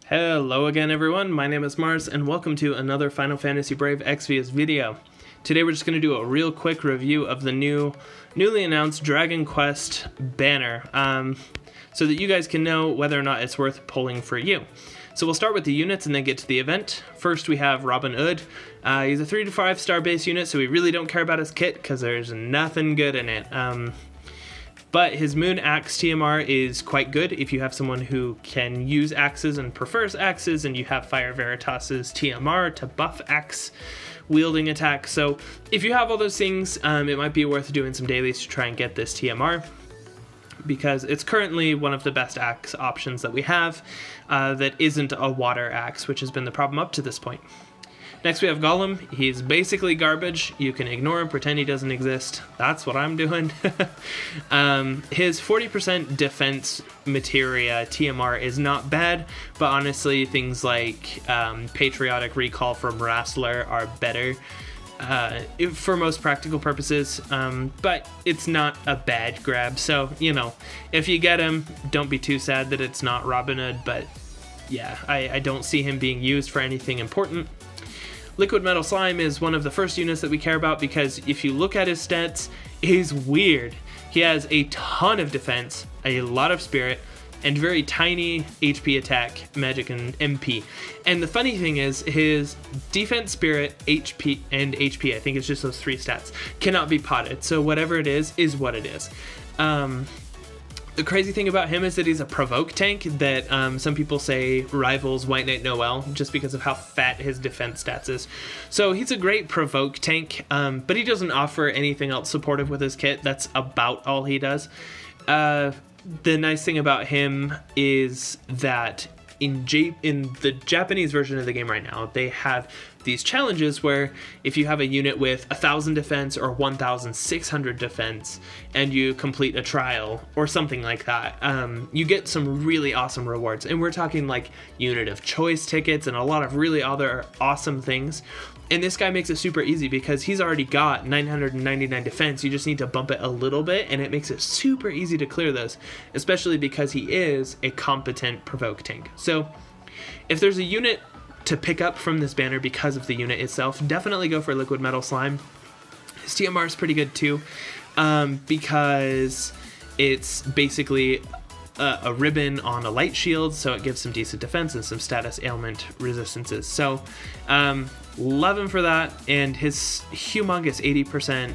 Hello again everyone, my name is Mars and welcome to another Final Fantasy Brave Exvius video. Today we're just going to do a real quick review of the newly announced Dragon Quest banner, so that you guys can know whether or not it's worth pulling for you. So we'll start with the units and then get to the event. First we have Robin Hood. He's a 3 to 5 star base unit, so we really don't care about his kit because there's nothing good in it. But his Moon Axe TMR is quite good if you have someone who can use axes and prefers axes, and you have Fire Veritas's TMR to buff axe wielding attack. So if you have all those things, it might be worth doing some dailies to try and get this TMR, because it's currently one of the best axe options that we have that isn't a water axe, which has been the problem up to this point. Next we have Gollum. He's basically garbage. You can ignore him, pretend he doesn't exist. That's what I'm doing. His 40% defense materia TMR is not bad, but honestly things like Patriotic Recall from Wrastler are better for most practical purposes, but it's not a bad grab. So, you know, if you get him, don't be too sad that it's not Robin Hood, but yeah, I don't see him being used for anything important. Liquid Metal Slime is one of the first units that we care about because if you look at his stats, he's weird. He has a ton of defense, a lot of spirit, and very tiny HP attack, magic, and MP. And the funny thing is, his defense, spirit, HP, and HP, I think it's just those 3 stats, cannot be potted. So whatever it is what it is. The crazy thing about him is that he's a provoke tank that some people say rivals White Knight Noel just because of how fat his defense stats is. So he's a great provoke tank, but he doesn't offer anything else supportive with his kit. That's about all he does. The nice thing about him is that in the Japanese version of the game right now, they have these challenges where if you have a unit with 1,000 defense or 1,600 defense and you complete a trial or something like that, you get some really awesome rewards. And we're talking like unit of choice tickets and a lot of really other awesome things. And this guy makes it super easy because he's already got 999 defense. You just need to bump it a little bit and it makes it super easy to clear those, especially because he is a competent provoke tank. So if there's a unit to pick up from this banner because of the unit itself, definitely go for Liquid Metal Slime. His TMR is pretty good too, because it's basically a ribbon on a light shield, so it gives some decent defense and some status ailment resistances. So love him for that, and his humongous 80%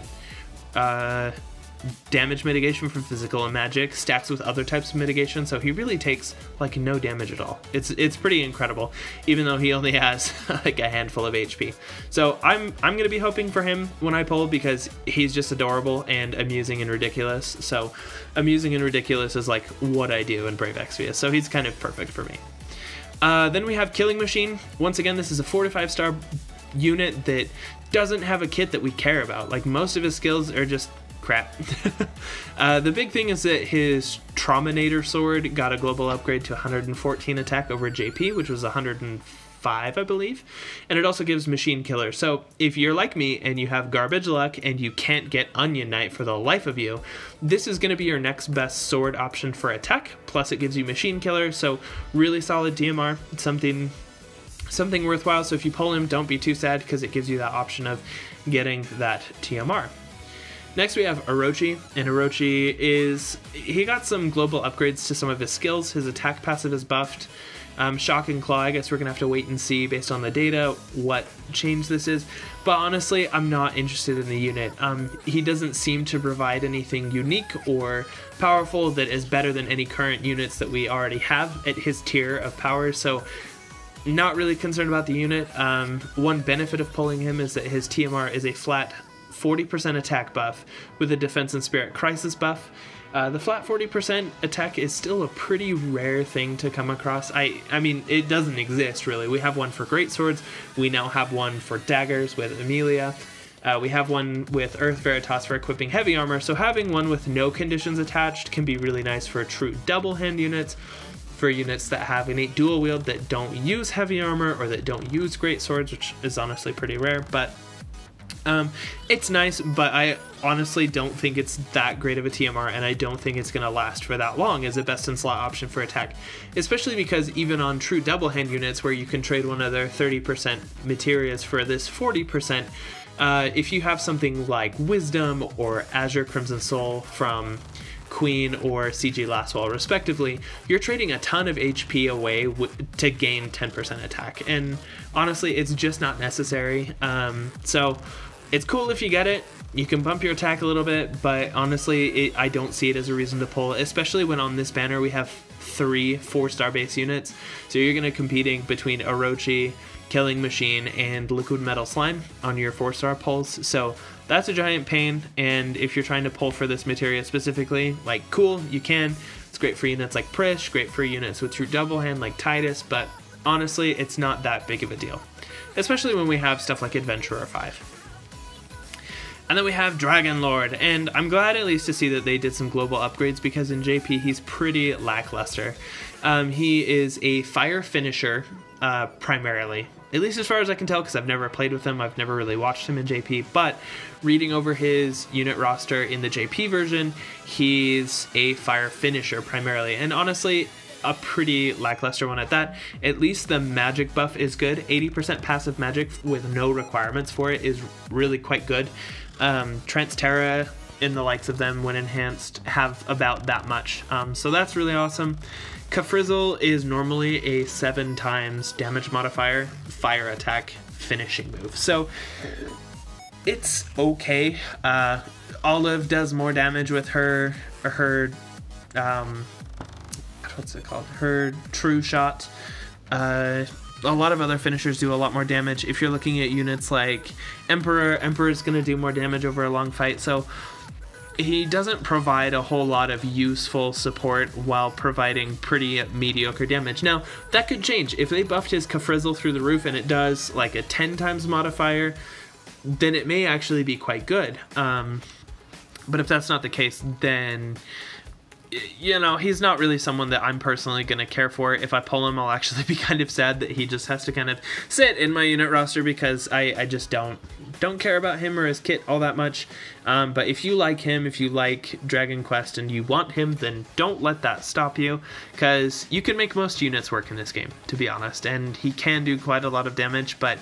damage mitigation from physical and magic stacks with other types of mitigation, so he really takes like no damage at all. It's pretty incredible, even though he only has like a handful of HP. So I'm gonna be hoping for him when I pull because he's just adorable and amusing and ridiculous. So amusing and ridiculous is like what I do in Brave Exvius, so he's kind of perfect for me. Then we have Killing Machine. Once again, this is a 4 to 5 star unit that doesn't have a kit that we care about. Like most of his skills are just crap. The big thing is that his Trauminator sword got a global upgrade to 114 attack over JP, which was 105, I believe, and it also gives Machine Killer. So if you're like me and you have garbage luck and you can't get Onion Knight for the life of you, this is going to be your next best sword option for attack, plus it gives you Machine Killer, so really solid DMR. It's something worthwhile. So if you pull him, don't be too sad because it gives you that option of getting that TMR. Next we have Orochi, and Orochi he got some global upgrades to some of his skills. His attack passive is buffed. Shock and Claw, I guess we're gonna have to wait and see based on the data what change this is, but honestly I'm not interested in the unit. He doesn't seem to provide anything unique or powerful that is better than any current units that we already have at his tier of power, so not really concerned about the unit. One benefit of pulling him is that his TMR is a flat 40% attack buff with a defense and spirit crisis buff. The flat 40% attack is still a pretty rare thing to come across. I mean, it doesn't exist really. We have one for great swords. We now have one for daggers with Amelia. We have one with Earth Veritas for equipping heavy armor. So having one with no conditions attached can be really nice for true double hand units, for units that have innate dual wield that don't use heavy armor or that don't use great swords, which is honestly pretty rare. But It's nice, but I honestly don't think it's that great of a TMR, and I don't think it's going to last for that long as a best-in-slot option for attack, especially because even on true double-hand units where you can trade one of their 30% materials for this 40%, if you have something like Wisdom or Azure Crimson Soul from Queen or CG Lastwall respectively, you're trading a ton of HP away to gain 10% attack, and honestly it's just not necessary. So it's cool if you get it, you can bump your attack a little bit, but honestly I don't see it as a reason to pull, especially when on this banner we have 3 4-star base units, so you're going to competing between Orochi, Killing Machine, and Liquid Metal Slime on your 4-star pulls, so that's a giant pain. And if you're trying to pull for this materia specifically, like, cool, you can. It's great for units like Prish, great for units with true double hand like Titus, but honestly it's not that big of a deal, especially when we have stuff like Adventurer 5. And then we have Dragonlord, and I'm glad at least to see that they did some global upgrades, because in JP he's pretty lackluster. He is a fire finisher primarily, at least as far as I can tell, because I've never played with him, I've never really watched him in JP, but reading over his unit roster in the JP version, he's a fire finisher primarily, and honestly a pretty lackluster one at that. At least the magic buff is good. 80% passive magic with no requirements for it is really quite good. Trent's Terra and the likes of them when enhanced have about that much, so that's really awesome. Kafrizzle is normally a 7 times damage modifier fire attack finishing move, so it's okay. Olive does more damage with her what's it called, her true shot. A lot of other finishers do a lot more damage. If you're looking at units like Emperor's going to do more damage over a long fight, so he doesn't provide a whole lot of useful support while providing pretty mediocre damage. Now, that could change. If they buffed his Kafrizzle through the roof and it does like a 10 times modifier, then it may actually be quite good. But if that's not the case, then, you know, he's not really someone that I'm personally going to care for. If I pull him, I'll actually be kind of sad that he just has to kind of sit in my unit roster, because I just don't care about him or his kit all that much. But if you like him, if you like Dragon Quest and you want him, then don't let that stop you, because you can make most units work in this game, to be honest, and he can do quite a lot of damage, but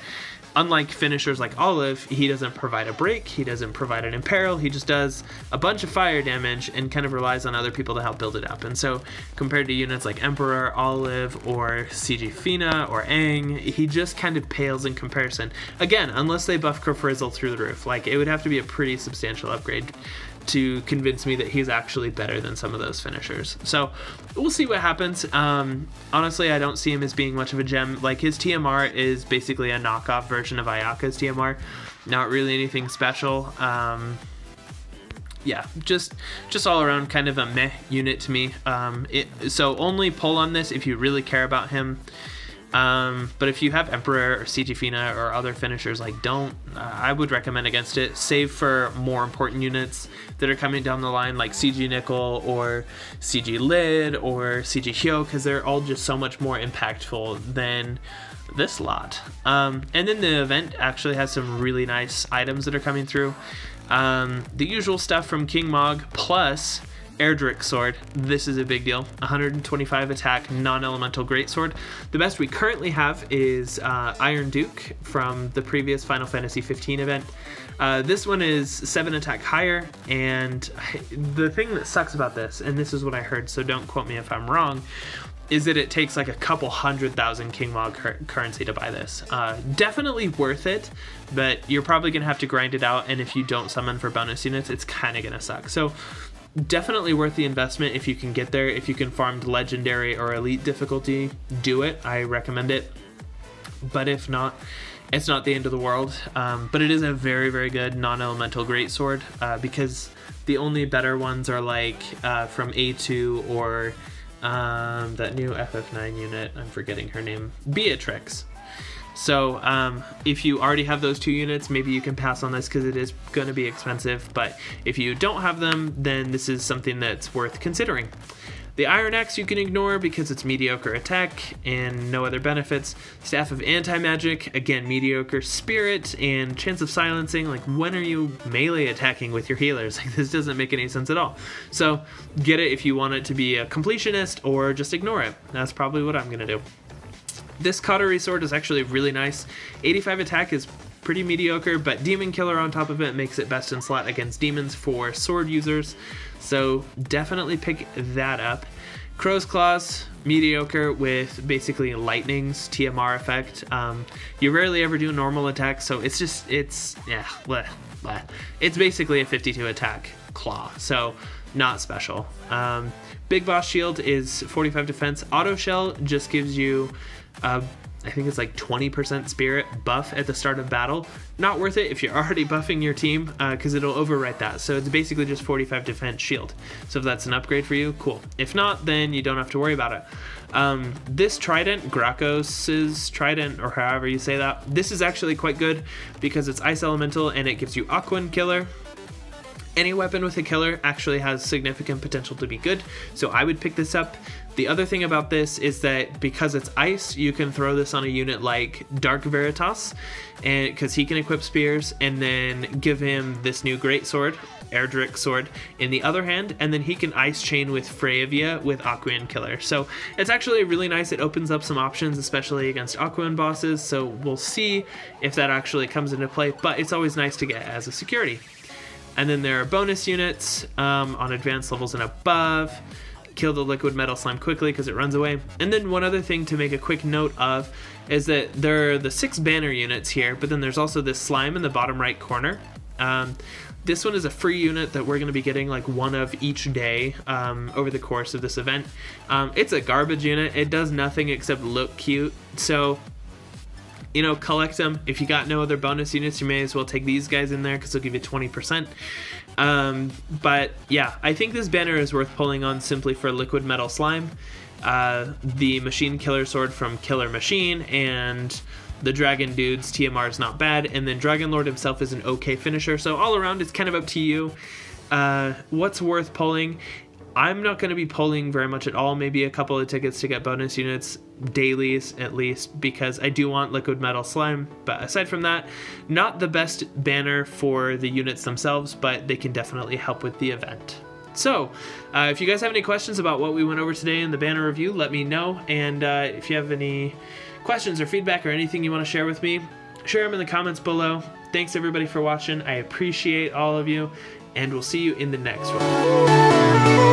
unlike finishers like Olive, he doesn't provide a break, he doesn't provide an imperil, he just does a bunch of fire damage and kind of relies on other people to help build it up. And so compared to units like Emperor, Olive, or CG Fina, or Aang, he just kind of pales in comparison. Again, unless they buff Kafrizzle through the roof. Like, it would have to be a pretty substantial upgrade to convince me that he's actually better than some of those finishers. So we'll see what happens. Honestly, I don't see him as being much of a gem. Like, his TMR is basically a knockoff version of Ayaka's TMR. Not really anything special. Yeah, just all around kind of a meh unit to me. So only pull on this if you really care about him. But if you have Emperor or CG Fina or other finishers, like, I would recommend against it. Save for more important units that are coming down the line, like CG Nickel or CG Lid or CG Hyo, because they're all just so much more impactful than this lot. And then the event actually has some really nice items that are coming through. The usual stuff from King Mog, plus Erdrick Sword. This is a big deal. 125 attack, non-elemental greatsword. The best we currently have is Iron Duke from the previous Final Fantasy 15 event. This one is 7 attack higher, and the thing that sucks about this, and this is what I heard, so don't quote me if I'm wrong, is that it takes like a couple 100,000 King Mog currency to buy this. Definitely worth it, but you're probably gonna have to grind it out, and if you don't summon for bonus units, it's kind of gonna suck. So definitely worth the investment if you can get there. If you can farm to legendary or elite difficulty, do it. I recommend it. But if not, it's not the end of the world. But it is a very, very good non-elemental greatsword, because the only better ones are like from A2 or that new FF9 unit, I'm forgetting her name, Beatrix. So if you already have those 2 units, maybe you can pass on this because it is going to be expensive. But if you don't have them, then this is something that's worth considering. The Iron Axe you can ignore because it's mediocre attack and no other benefits. Staff of Anti-Magic, again mediocre spirit and chance of silencing. Like, when are you melee attacking with your healers? Like, this doesn't make any sense at all. So get it if you want it to be a completionist, or just ignore it. That's probably what I'm gonna do. This Cautery Sword is actually really nice. 85 attack is pretty mediocre, but Demon Killer on top of it makes it best in slot against demons for sword users. So definitely pick that up. Crow's Claws, mediocre with basically lightning's TMR effect. You rarely ever do normal attacks, so it's basically a 52 attack claw, so not special. Big Boss Shield is 45 defense. Auto Shell just gives you I think it's like 20% spirit buff at the start of battle. Not worth it if you're already buffing your team, because it'll overwrite that. So it's basically just 45 defense shield. So if that's an upgrade for you, cool. If not, then you don't have to worry about it. This Trident, Grakos' Trident, or however you say that, this is actually quite good because it's Ice Elemental and it gives you Aquan Killer. Any weapon with a killer actually has significant potential to be good, so I would pick this up. The other thing about this is that because it's ice, you can throw this on a unit like Dark Veritas, and because he can equip spears, and then give him this new great sword, Erdrick sword, in the other hand, and then he can ice chain with Freya with Aquan Killer. So it's actually really nice. It opens up some options, especially against Aquan bosses, so we'll see if that actually comes into play, but it's always nice to get as a security. And then there are bonus units on advanced levels and above. Kill the liquid metal slime quickly because it runs away. And then one other thing to make a quick note of is that there are the 6 banner units here, but then there's also this slime in the bottom right corner. This one is a free unit that we're going to be getting like one of each day over the course of this event. It's a garbage unit. It does nothing except look cute. So, you know, collect them. If you got no other bonus units, you may as well take these guys in there because they'll give you 20%. But yeah, I think this banner is worth pulling on simply for liquid metal slime, the machine killer sword from Killer Machine, and the dragon dude's TMR is not bad, and then Dragonlord himself is an okay finisher. So all around, it's kind of up to you. What's worth pulling? I'm not going to be pulling very much at all, maybe a couple of tickets to get bonus units, dailies at least, because I do want liquid metal slime. But aside from that, not the best banner for the units themselves, but they can definitely help with the event. So if you guys have any questions about what we went over today in the banner review, let me know. And if you have any questions or feedback or anything you want to share with me, share them in the comments below. Thanks everybody for watching. I appreciate all of you, and we'll see you in the next one.